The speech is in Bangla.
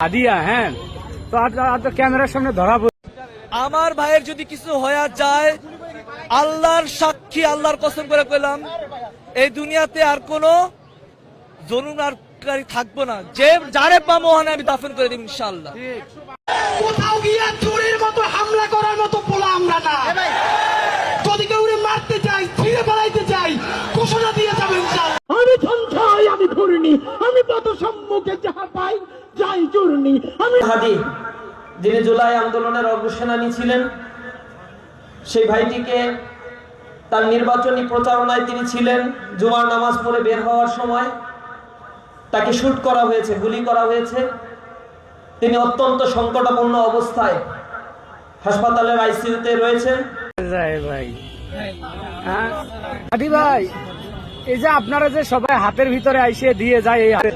হাদিয়া। হ্যাঁ, তো আর তো ক্যামেরার সামনে ধরা পড়ে। আমার ভাইয়ের যদি কিছু হয়ে যায়, আল্লাহর সাক্ষী, আল্লাহর কসম করে কইলাম, এই দুনিয়াতে আর কোনো জরুরকারী থাকবো না। যে যারে পাবো ওখানে আমি দাফন করে দেব ইনশাআল্লাহ। কোথাও গিয়ে চোরের মতো হামলা করার মতো পোলা আমরা না। যদি কেউ মারতে চাই, ছিঁড়ে ফেলাইতে চাই, ঘোষণা দিয়ে যাবেন। আমি সন্ধ্যায় আমি ধরিনি, আমি পথ সম্মুখে যাহা পাই যাই চূর্ণি। আমি হাদি, যিনি জুলাই আন্দোলনের অগ্রসেনানী ছিলেন, সেই ভাইটিকে তার নির্বাচনী প্রচারণায় তিনি ছিলেন। জুমার নামাজ পড়ে বের হওয়ার সময় তাকে শুট করা হয়েছে, গুলি করা হয়েছে। তিনি অত্যন্ত সংকটাপন্ন অবস্থায় হাসপাতালের আইসিইউতে রয়েছেন। ভাই হাদি ভাই, এই যে আপনারা যে সবাই হাতের ভিতরে আইসে দিয়ে যায়, এই হাতে